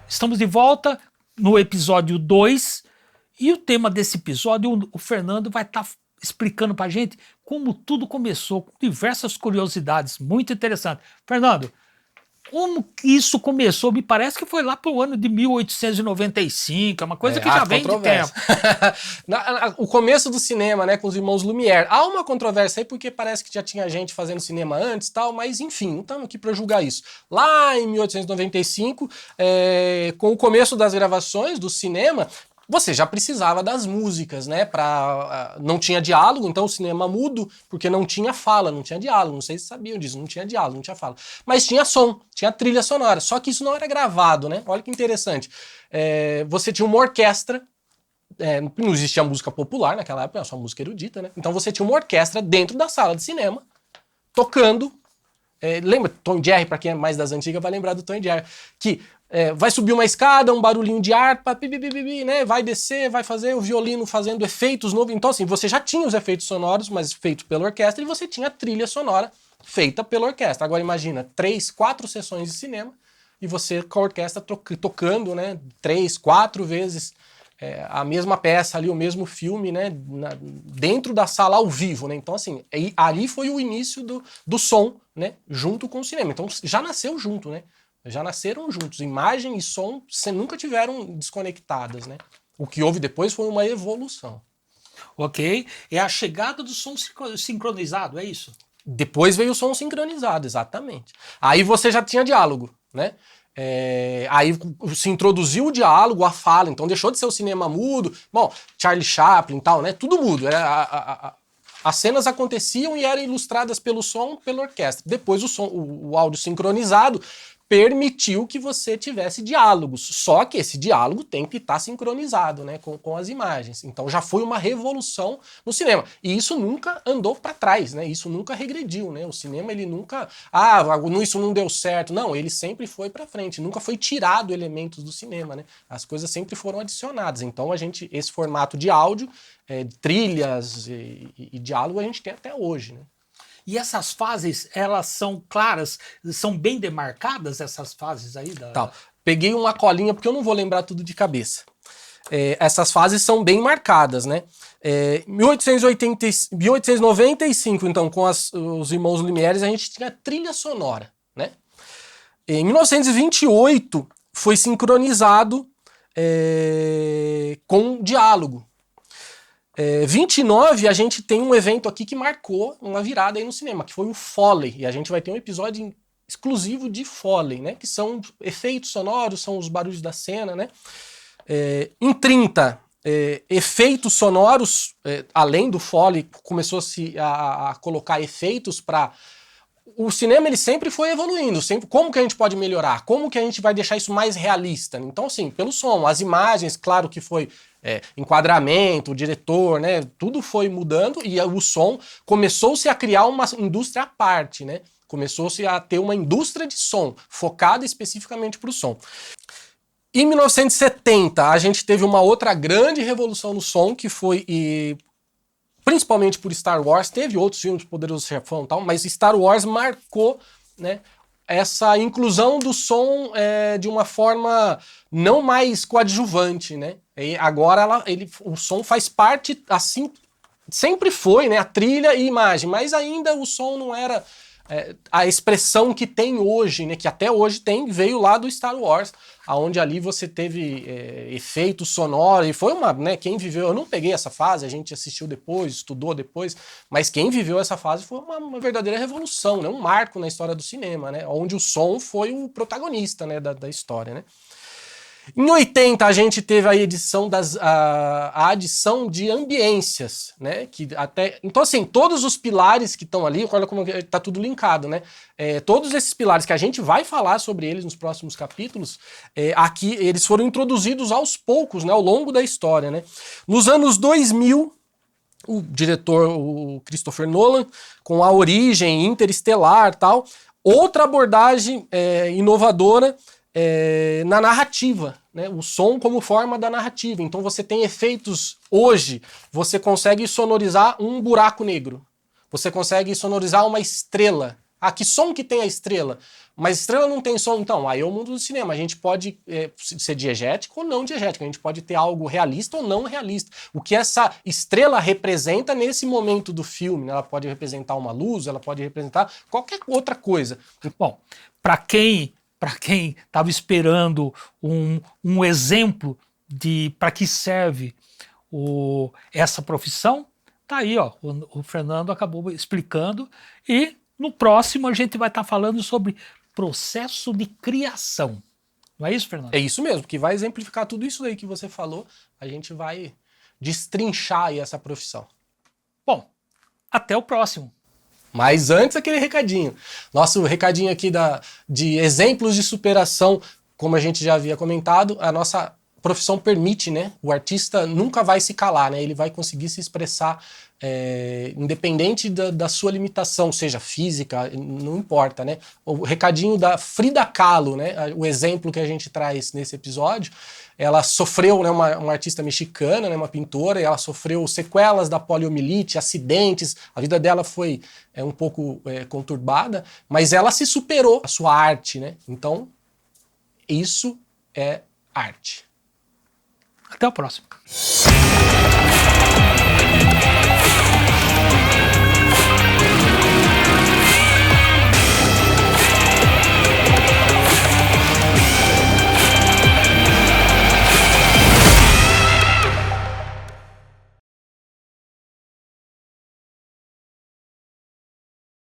Estamos de volta no episódio 2 e o tema desse episódio, o Fernando vai estar explicando para a gente como tudo começou, com diversas curiosidades muito interessantes. Fernando, como que isso começou? Me parece que foi lá para o ano de 1895, é uma coisa que já vem de tempo. O começo do cinema, né, com os irmãos Lumière. Há uma controvérsia aí porque parece que já tinha gente fazendo cinema antes e tal, mas enfim, não estamos aqui para julgar isso. Lá em 1895, com o começo das gravações do cinema, você já precisava das músicas, né? Não tinha diálogo, então o cinema mudo, porque não tinha fala, não tinha diálogo. Não sei se sabiam disso, não tinha diálogo, não tinha fala. Mas tinha som, tinha trilha sonora. Só que isso não era gravado, né? Olha que interessante. Você tinha uma orquestra. Não existia música popular naquela época, era só música erudita, né? Então você tinha uma orquestra dentro da sala de cinema, tocando. Lembra Tom e Jerry, pra quem é mais das antigas vai lembrar do Tom e Jerry, que vai subir uma escada, um barulhinho de harpa, né? Vai descer, vai fazer o violino fazendo efeitos novos. Então assim, você já tinha os efeitos sonoros, mas feitos pela orquestra, e você tinha a trilha sonora feita pela orquestra. Agora imagina, 3, 4 sessões de cinema, e você com a orquestra tocando, né, 3, 4 vezes a mesma peça ali, o mesmo filme, né, dentro da sala ao vivo, né? Então assim, ali foi o início do som, né, junto com o cinema. Então já nasceu junto, né? Já nasceram juntos. Imagem e som nunca tiveram desconectadas, né? O que houve depois foi uma evolução. Ok? É a chegada do som sincronizado, é isso? Depois veio o som sincronizado, exatamente. Aí você já tinha diálogo, né? Aí se introduziu o diálogo, a fala, então deixou de ser o cinema mudo. Bom, Charlie Chaplin e tal, né? Tudo mudo. As cenas aconteciam e eram ilustradas pelo som, pela orquestra. Depois o áudio sincronizado permitiu que você tivesse diálogos. Só que esse diálogo tem que estar sincronizado, né, com as imagens. Então já foi uma revolução no cinema. E isso nunca andou para trás, né? Isso nunca regrediu, né? O cinema ele nunca, isso não deu certo. Não, ele sempre foi para frente. Nunca foi tirado elementos do cinema, né? As coisas sempre foram adicionadas. Então esse formato de áudio, trilhas e diálogo a gente tem até hoje, né? E essas fases, elas são claras, são bem demarcadas, essas fases aí? Peguei uma colinha porque eu não vou lembrar tudo de cabeça. Essas fases são bem marcadas, né? 1895, então, com os irmãos Lumière, a gente tinha trilha sonora, né? Em 1928, foi sincronizado com diálogo. 29, a gente tem um evento aqui que marcou uma virada aí no cinema, que foi o Foley. E a gente vai ter um episódio exclusivo de Foley, né? Que são efeitos sonoros, são os barulhos da cena, né? Em 30, efeitos sonoros, além do Foley, começou-se a colocar efeitos para... O cinema ele sempre foi evoluindo, como que a gente pode melhorar, como que a gente vai deixar isso mais realista. Então assim, pelo som, as imagens, claro que foi enquadramento, o diretor, né, tudo foi mudando e o som começou-se a criar uma indústria à parte, né, começou-se a ter uma indústria de som focada especificamente para o som. Em 1970 a gente teve uma outra grande revolução no som que foi principalmente por Star Wars, teve outros filmes, Poderoso Chefão e tal, mas Star Wars marcou, né, essa inclusão do som de uma forma não mais coadjuvante, né? E agora o som faz parte, assim, sempre foi, né, a trilha e imagem, mas ainda o som não era a expressão que tem hoje, né, que até hoje veio lá do Star Wars, aonde ali você teve efeitos sonoros, e foi quem viveu, eu não peguei essa fase, a gente assistiu depois, estudou depois, mas quem viveu essa fase foi uma verdadeira revolução, né, um marco na história do cinema, né, onde o som foi o protagonista, né, da história, né. Em 80 a gente teve a adição de ambiências, né? Então assim, todos os pilares que estão ali, olha como está tudo linkado, né? Todos esses pilares que a gente vai falar sobre eles nos próximos capítulos, aqui eles foram introduzidos aos poucos, né? Ao longo da história, né? Nos anos 2000, o diretor, o Christopher Nolan, com A Origem, Interestelar e tal, outra abordagem inovadora na narrativa, né? O som como forma da narrativa. Então você tem efeitos hoje, você consegue sonorizar um buraco negro, você consegue sonorizar uma estrela, Ah, que som que tem a estrela? Mas estrela não tem som, então. Aí é o mundo do cinema. A gente pode ser diegético ou não diegético. A gente pode ter algo realista ou não realista. O que essa estrela representa nesse momento do filme, né? Ela pode representar uma luz, ela pode representar qualquer outra coisa. Bom, para quem estava esperando um exemplo de para que serve essa profissão, tá aí, ó. O Fernando acabou explicando, e no próximo a gente vai estar falando sobre processo de criação. Não é isso, Fernando? É isso mesmo, que vai exemplificar tudo isso aí que você falou. A gente vai destrinchar aí essa profissão. Bom, até o próximo. Mas antes, aquele recadinho. Nosso recadinho aqui de exemplos de superação, como a gente já havia comentado, a nossa profissão permite, né? O artista nunca vai se calar, né? Ele vai conseguir se expressar independente da sua limitação, seja física, não importa, né? O recadinho da Frida Kahlo, né? O exemplo que a gente traz nesse episódio, ela sofreu, né, uma artista mexicana, né, uma pintora, e ela sofreu sequelas da poliomielite, acidentes, a vida dela foi um pouco conturbada, mas ela se superou, a sua arte, né? Então, isso é arte. Até o próximo.